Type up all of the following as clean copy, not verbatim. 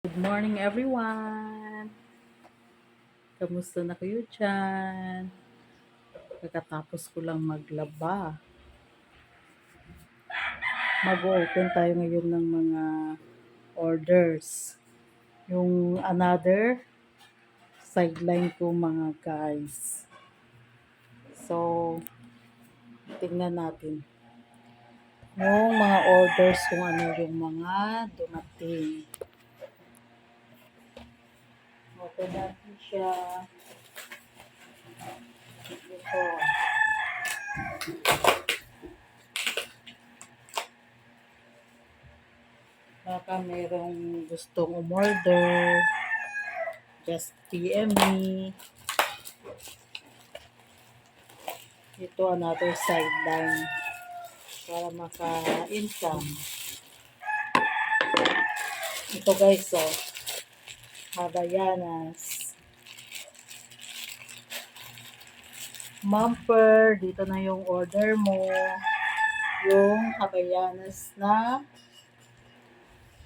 Good morning everyone! Kamusta na kayo dyan? Pagkatapos ko lang maglaba. Mag-open tayo ngayon ng mga orders. Yung another sideline ko mga guys. So, tingnan natin. Yung mga orders kung ano yung mga dumating. Open natin siya. Ito. Baka mayroong gustong umorder. Just PM me. Ito another sideline para maka-income. Ito guys, oh, Havayanas. Mumper, dito na yung order mo. Yung Havayanas na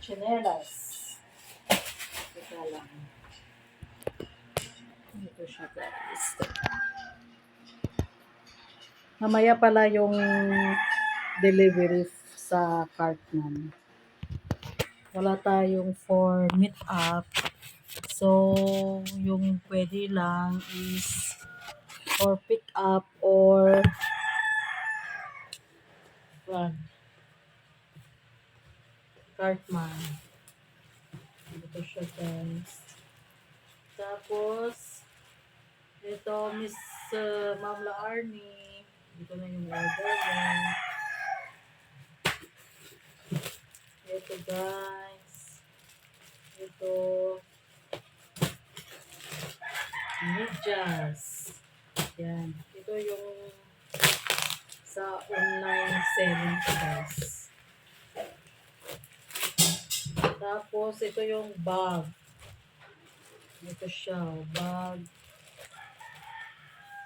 chinelas. Teka lang. Ito siya guys. Mamaya pala yung delivery sa Cartman. Wala tayong for meet up. So, yung pwede lang is for pick up or Cartman. Ito siya guys. Tapos, ito Miss Mamla Arnie. Ito na yung order niya. Ito guys. Ito. Medyas. Yan. Ito yung sa online selling guys. Tapos, ito yung bag. Ito siya, bag.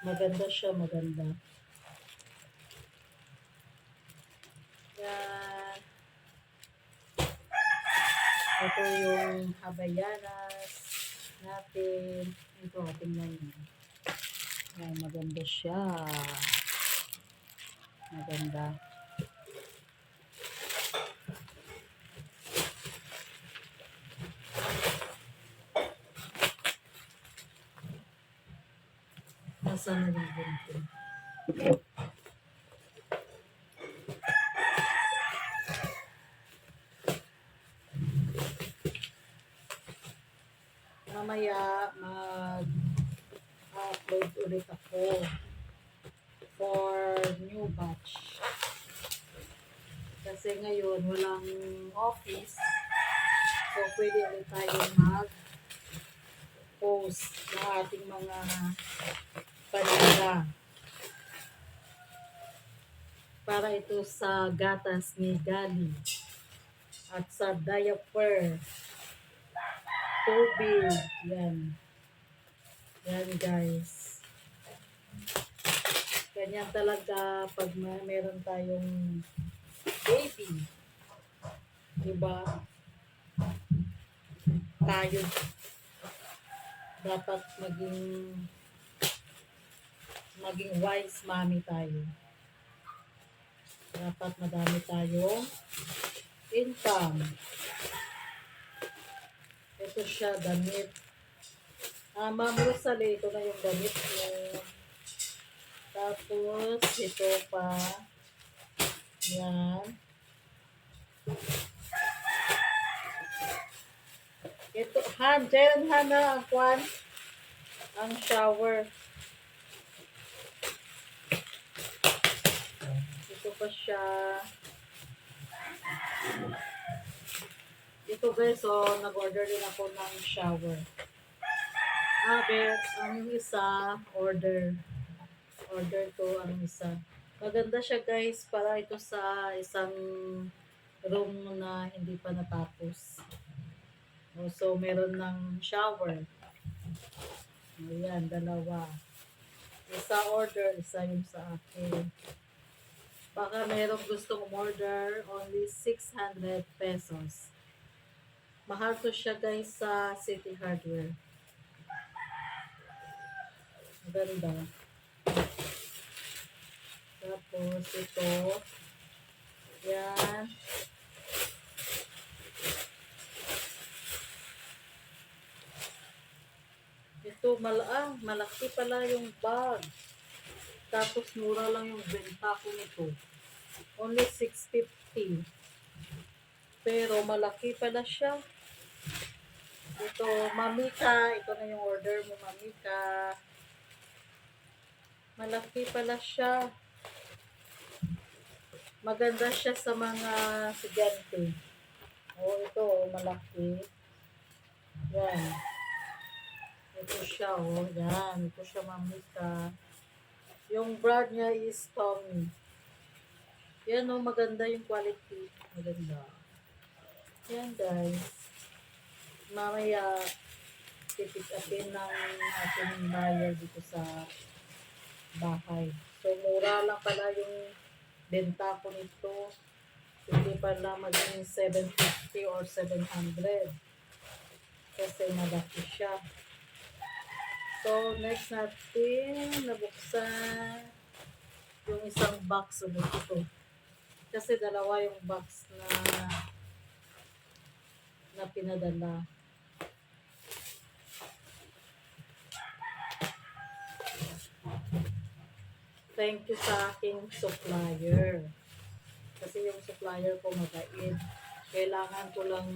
Maganda siya, maganda. Yan. Ito yung Havayanas natin. Ito, tingnan nyo. Yan, maganda siya. Maganda. Nasaan na yung ganito? Mamaya mag-upload ulit ako for new batch. Kasi ngayon walang office. So pwede ulit tayo mag-post ng ating mga paninda. Para ito sa gatas ni Gali at sa diaper. Tubig. Yan. Yan guys. Ganyan talaga pag meron tayong baby. Diba? Tayo dapat maging wise mommy tayo. Dapat madami tayong income. Ito siya, damit. Ma'am Rosalie, ito na yung damit mo. Tapos, ito pa. Yan. Ito, dyan na ang kwan. Ang shower. Ito pa siya. Ito guys, so, nag-order din ako ng shower. Ang isa, order. Order to, ang isa. Maganda siya guys, para ito sa isang room na hindi pa natapos. So, meron ng shower. Ayan, dalawa. Isa order, isa yung sa akin. Baka merong gustong order, only 600 pesos. Mahal to siya guys sa City Hardware. Maganda. Tapos ito. Yan. Ito, malaki pala yung bag. Tapos mura lang yung benta ko nito. Only 650. Pero malaki pala siya. Ito, Mamika. Ito na yung order mo, Mamika. Malaki pala siya. Maganda siya sa mga estudyante. Ito, malaki. Yan. Ito siya, yan. Ito siya, Mamika. Yung brand niya is Tommy. Yan, maganda yung quality. Maganda. Yan, guys. Mamaya, pipick-upin ng ating buyer dito sa bahay. So, mura lang pala yung benta ko nito. Hindi pala maging 750 or 700. Kasi malaki siya. So, next natin, nabuksan yung isang box ulit ito. Kasi dalawa yung box na pinadala. Thank you sa aking supplier. Kasi yung supplier ko mabait. Kailangan ko lang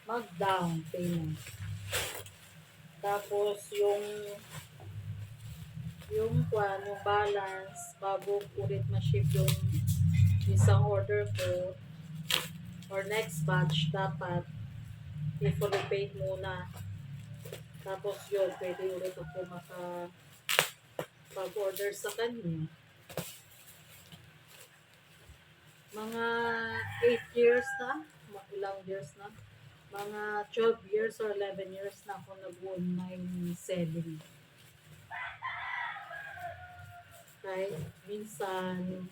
mag-down payment. Tapos yung balance bago ulit ma-ship yung isang order ko or next batch dapat i-fully paid muna. Tapos yun, pwede ulit ako pag-order sa kanya. Mga 8 years na, ilang years na, mga 12 years or 11 years na ako nag-online selling. Kahit minsan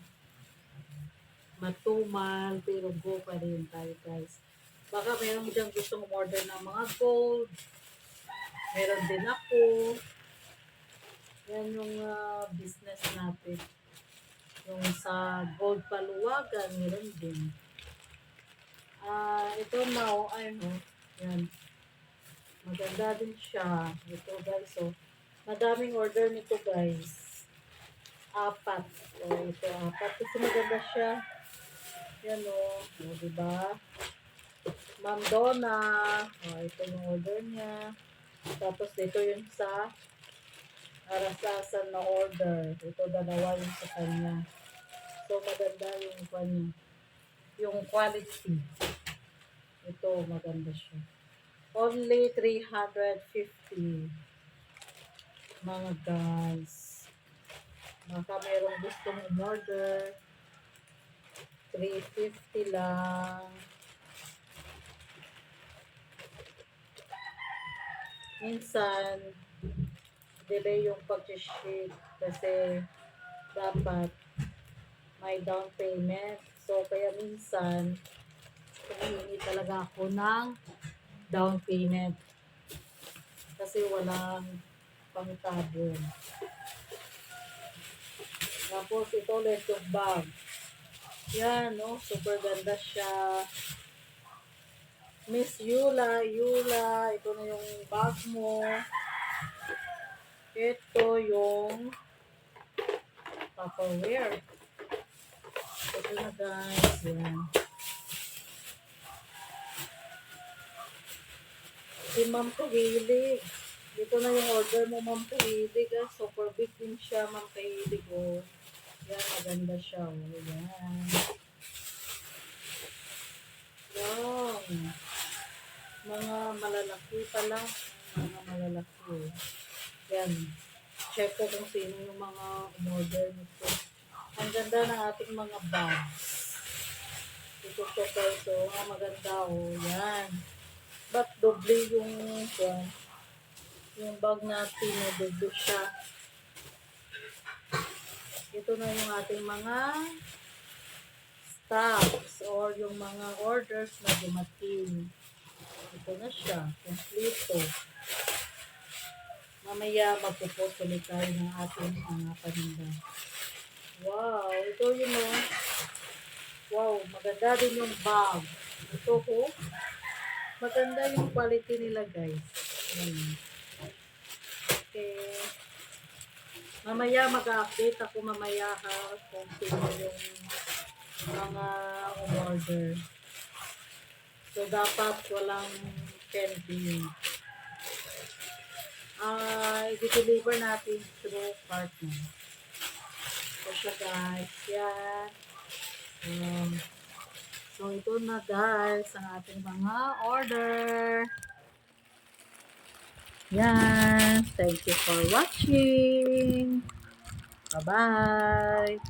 matumal, pero go pa rin tayo guys. Baka meron dyan gustong order ng mga gold. Meron din ako. Yan yung business natin. Yung sa gold paluwagan, meron din. Ito now, yan. Maganda din siya. Ito guys, madaming order nito guys. 4. Ito 4. Kasi maganda siya. Yan diba? Ma'am Donna. Ito yung order niya. Tapos dito yung sa arasasan na order. Ito dalawa yung sa kanya. So maganda yung kanya. Yung quality. Ito maganda siya. Only 350. Mga guys. Baka mayroong gustong umorder. 350 lang. Minsan, delay yung pag-ship kasi dapat may down payment. So, kaya minsan, humihingi talaga ako ng down payment. Kasi walang pangtabon. Tapos, ito ulit yung bag. Yan, super ganda siya. Miss Yula, ito na yung bag mo. Ito yung Tupperware. Ito na guys, yan. Si Ma'am Kahilig. Dito na yung order mo, Ma'am Kahilig. Super big din siya, Ma'am Kahilig. Yan, maganda siya. Yan. Yan. Mga malalaki pala. Mga malalaki. Yan. Check ko kung sino yung mga umorder nito. Ang ganda ng ating mga bags. Ito siya guys. Maganda Yan. But doble yung bag natin. Doble siya. Ito na yung ating mga stocks or yung mga orders na dumating. Ito na siya, kompleto. Mamaya magpo-post ulit tayo ng ating mga paninda. Wow, ito yun o. Wow, maganda din yung bag. Ito ko. Maganda yung quality nila guys. Ayan. Okay. Mamaya mag-update ako mamaya ha kung sino yung mga umorder. So, dapat walang pending. I-deliver natin through partner. So, siya guys. Yan. So, ito na guys ang ating mga order. Yan. Thank you for watching. Bye-bye.